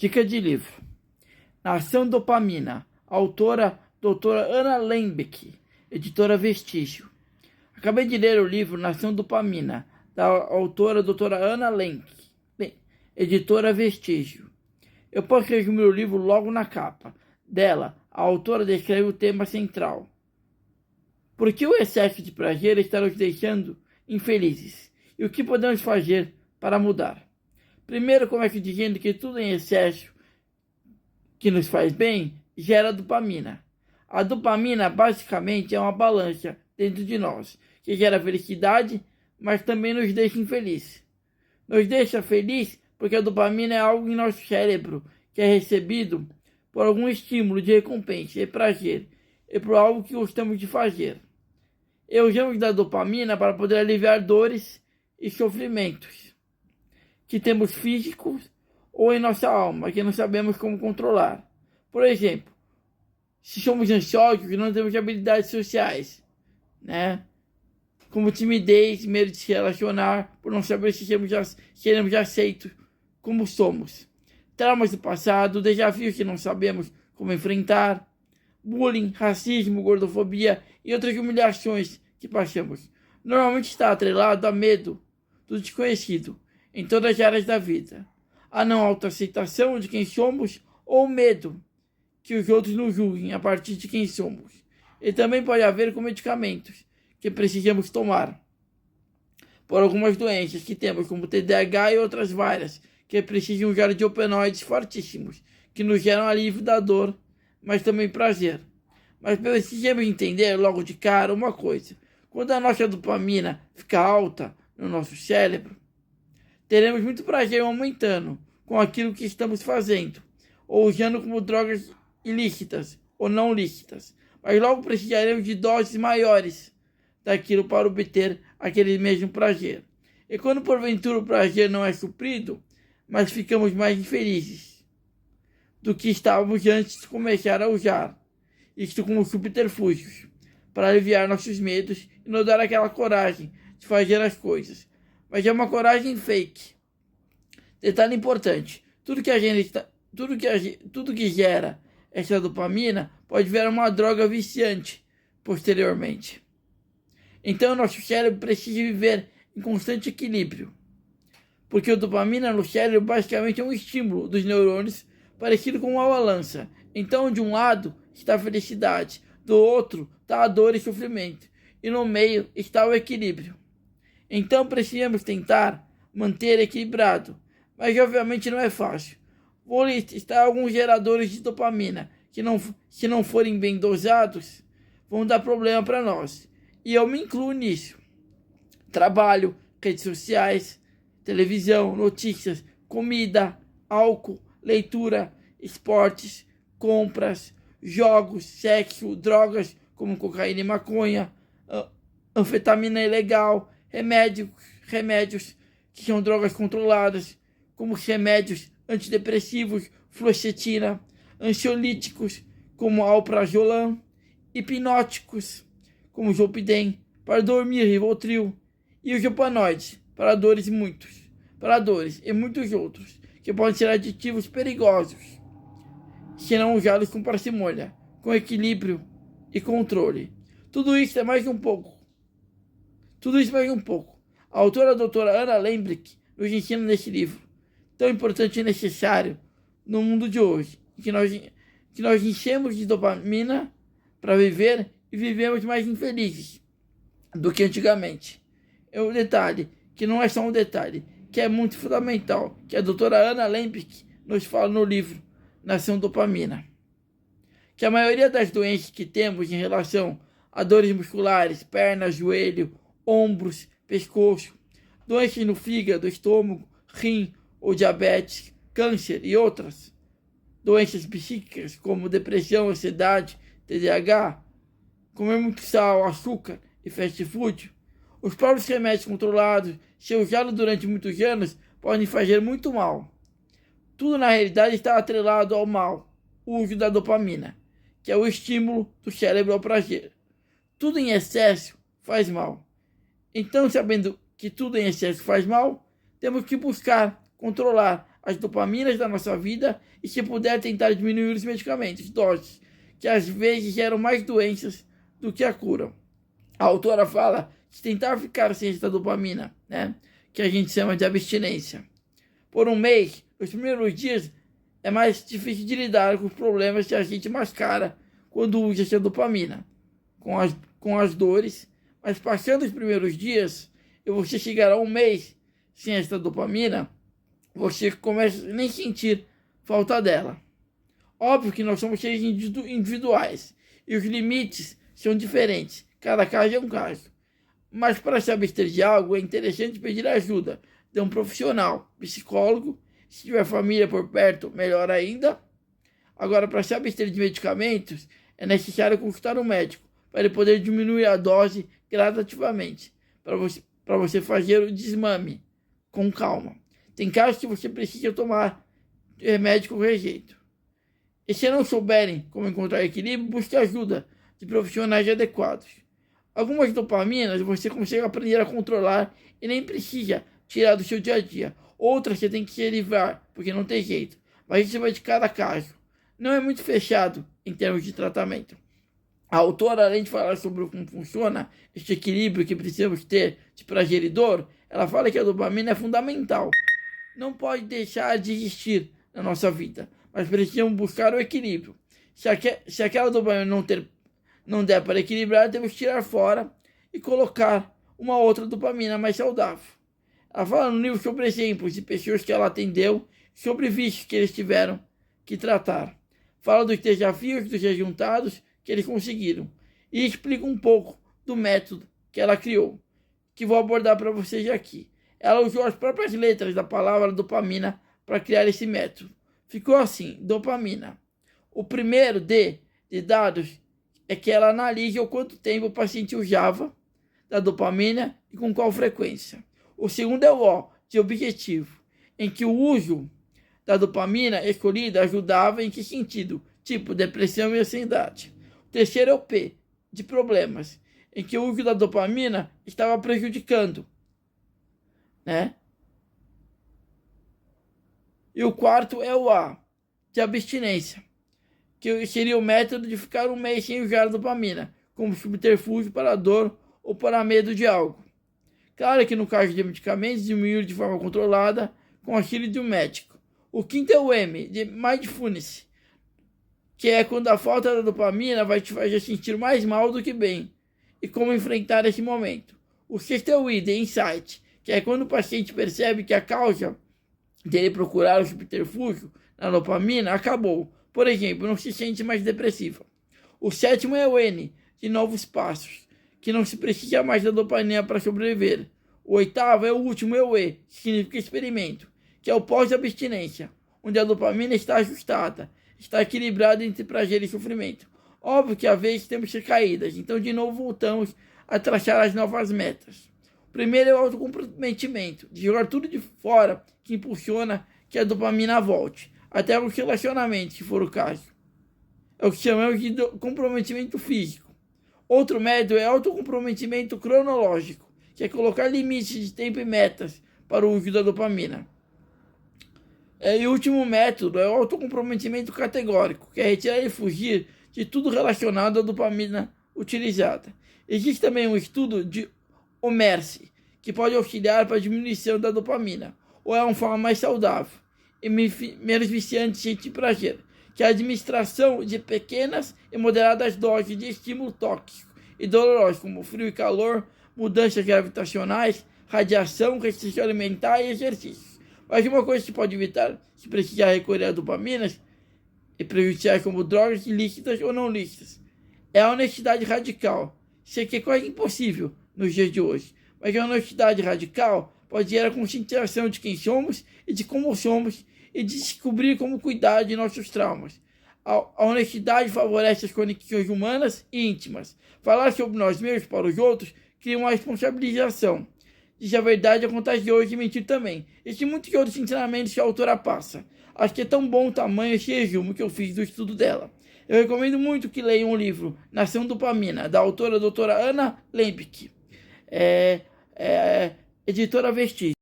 Dica de livro. Nação Dopamina. Autora doutora Anna Lembke. Editora Vestígio. Acabei de ler o livro Nação Dopamina, da autora doutora Anna Lembke. Editora Vestígio. Eu posso resumir o livro logo na capa. Dela, a autora descreve o tema central. Por que o excesso de prazer está nos deixando infelizes? E o que podemos fazer para mudar? Primeiro, começo dizendo que tudo em excesso que nos faz bem gera dopamina. A dopamina basicamente é uma balança dentro de nós, que gera felicidade, mas também nos deixa infeliz. Nos deixa feliz porque a dopamina é algo em nosso cérebro que é recebido por algum estímulo de recompensa e prazer, e por algo que gostamos de fazer. E usamos da dopamina para poder aliviar dores e sofrimentos que temos físicos ou em nossa alma, que não sabemos como controlar. Por exemplo, se somos ansiosos, não temos habilidades sociais, né? Como timidez, medo de se relacionar, por não saber se seremos aceitos como somos. Traumas do passado, desafios que não sabemos como enfrentar, bullying, racismo, gordofobia e outras humilhações que passamos. Normalmente está atrelado a medo do desconhecido em todas as áreas da vida. A não autoaceitação de quem somos ou medo que os outros nos julguem a partir de quem somos. E também pode haver com medicamentos que precisamos tomar por algumas doenças que temos, como TDAH e outras várias, que precisam usar de opioides fortíssimos, que nos geram alívio da dor, mas também prazer. Mas precisamos entender logo de cara uma coisa. Quando a nossa dopamina fica alta no nosso cérebro, teremos muito prazer aumentando com aquilo que estamos fazendo, ou usando como drogas ilícitas ou não lícitas. Mas logo precisaremos de doses maiores daquilo para obter aquele mesmo prazer. E quando porventura o prazer não é suprido, mas ficamos mais infelizes do que estávamos antes de começar a usar isto como subterfúgios para aliviar nossos medos e nos dar aquela coragem de fazer as coisas. Mas é uma coragem fake. Detalhe importante: tudo que gera essa dopamina pode virar uma droga viciante posteriormente. Então, nosso cérebro precisa viver em constante equilíbrio, porque a dopamina no cérebro basicamente é um estímulo dos neurônios parecido com uma balança. Então, de um lado está a felicidade, do outro está a dor e sofrimento, e no meio está o equilíbrio. Então, precisamos tentar manter equilibrado, mas obviamente não é fácil. Vou listar alguns geradores de dopamina que, se não forem bem dosados, vão dar problema para nós. E eu me incluo nisso. Trabalho, redes sociais, televisão, notícias, comida, álcool, leitura, esportes, compras, jogos, sexo, drogas como cocaína e maconha, anfetamina ilegal, remédios que são drogas controladas, como remédios antidepressivos, fluoxetina, ansiolíticos como alprazolam, hipnóticos como zolpidem para dormir, Rivotril, e os opioides para dores e muitos outros que podem ser aditivos perigosos se não usados com parcimônia, com equilíbrio e controle. Tudo isso é mais um pouco. A autora a doutora Anna Lembke nos ensina nesse livro, tão importante e necessário no mundo de hoje, que nós enchemos de dopamina para viver e vivemos mais infelizes do que antigamente. É um detalhe, que não é só um detalhe, que é muito fundamental, que a doutora Anna Lembke nos fala no livro Nação Dopamina. Que a maioria das doenças que temos em relação a dores musculares, pernas, joelho, ombros, pescoço, doenças no fígado, estômago, rim ou diabetes, câncer e outras, doenças psíquicas como depressão, ansiedade, TDAH, comer muito sal, açúcar e fast food, os próprios remédios controlados, se usados durante muitos anos, podem fazer muito mal. Tudo na realidade está atrelado ao mal, o uso da dopamina, que é o estímulo do cérebro ao prazer. Tudo em excesso faz mal. Então, sabendo que tudo em excesso faz mal, temos que buscar controlar as dopaminas da nossa vida e, se puder, tentar diminuir os medicamentos, doses, que às vezes geram mais doenças do que a cura. A autora fala de tentar ficar sem essa dopamina, né, que a gente chama de abstinência. Por um mês, os primeiros dias é mais difícil de lidar com os problemas que a gente mascara quando usa essa dopamina, com as dores, mas passando os primeiros dias, e você chegar a um mês sem essa dopamina, você começa a nem sentir falta dela. Óbvio que nós somos seres individuais e os limites são diferentes, cada caso é um caso. Mas para se abster de algo, é interessante pedir ajuda de um profissional, psicólogo. Se tiver família por perto, melhor ainda. Agora, para se abster de medicamentos, é necessário consultar um médico, para ele poder diminuir a dose gradativamente, para você fazer o desmame com calma. Tem casos que você precisa tomar remédio com rejeito. E se não souberem como encontrar equilíbrio, busque ajuda de profissionais adequados. Algumas dopaminas você consegue aprender a controlar e nem precisa tirar do seu dia a dia. Outras você tem que se livrar, porque não tem jeito. Mas isso vai de cada caso. Não é muito fechado em termos de tratamento. A autora, além de falar sobre como funciona este equilíbrio que precisamos ter de prazer e dor, ela fala que a dopamina é fundamental. Não pode deixar de existir na nossa vida, mas precisamos buscar o equilíbrio. Se aquela dopamina não der para equilibrar, temos que tirar fora e colocar uma outra dopamina mais saudável. Ela fala no livro sobre exemplos de pessoas que ela atendeu, sobre vícios que eles tiveram que tratar. Fala dos desafios dos resultados que eles conseguiram e explica um pouco do método que ela criou, que vou abordar para vocês aqui. Ela usou as próprias letras da palavra dopamina para criar esse método. Ficou assim, dopamina. O primeiro de dados é que ela analisa o quanto tempo o paciente usava da dopamina e com qual frequência. O segundo é o O, de objetivo, em que o uso da dopamina escolhida ajudava em que sentido? Tipo, depressão e ansiedade. O terceiro é o P, de problemas, em que o uso da dopamina estava prejudicando, né? E o quarto é o A, de abstinência, que seria o método de ficar um mês sem usar a dopamina, como subterfúgio para dor ou para medo de algo. Claro que no caso de medicamentos, diminuir de forma controlada com auxílio de um médico. O quinto é o M, de mindfulness, que é quando a falta da dopamina vai te fazer sentir mais mal do que bem, e como enfrentar esse momento. O sexto é o I, de insight, que é quando o paciente percebe que a causa dele procurar o subterfúgio na dopamina acabou. Por exemplo, não se sente mais depressiva. O sétimo é o N, de novos passos, que não se precisa mais da dopamina para sobreviver. O oitavo é o último, é o E, que significa experimento, que é o pós-abstinência, onde a dopamina está ajustada, está equilibrada entre prazer e sofrimento. Óbvio que às vezes temos recaídas, então de novo voltamos a traçar as novas metas. O primeiro é o autocomprometimento, de jogar tudo de fora que impulsiona que a dopamina volte, até os relacionamentos, se for o caso. É o que chamamos de comprometimento físico. Outro método é autocomprometimento cronológico, que é colocar limites de tempo e metas para o uso da dopamina. E o último método é o autocomprometimento categórico, que é retirar e fugir de tudo relacionado à dopamina utilizada. Existe também um estudo de Omerse, que pode auxiliar para a diminuição da dopamina, ou é uma forma mais saudável e menos viciante de prazer, que é a administração de pequenas e moderadas doses de estímulo tóxico e doloroso, como frio e calor, mudanças gravitacionais, radiação, restrição alimentar e exercícios. Mas uma coisa que pode evitar se precisar recorrer a dopaminas e prejudiciais como drogas lícitas ou não lícitas é a honestidade radical. Isso aqui é quase impossível nos dias de hoje, mas a honestidade radical pode gerar a conscientização de quem somos e de como somos e de descobrir como cuidar de nossos traumas. A honestidade favorece as conexões humanas e íntimas. Falar sobre nós mesmos para os outros cria uma responsabilização. Diz a verdade é contagioso e mentir também. Existem muitos outros ensinamentos que a autora passa. Acho que é tão bom o tamanho esse resumo que eu fiz do estudo dela. Eu recomendo muito que leiam o livro Nação Dopamina, da autora doutora Anna Lembke, editora Vestígio.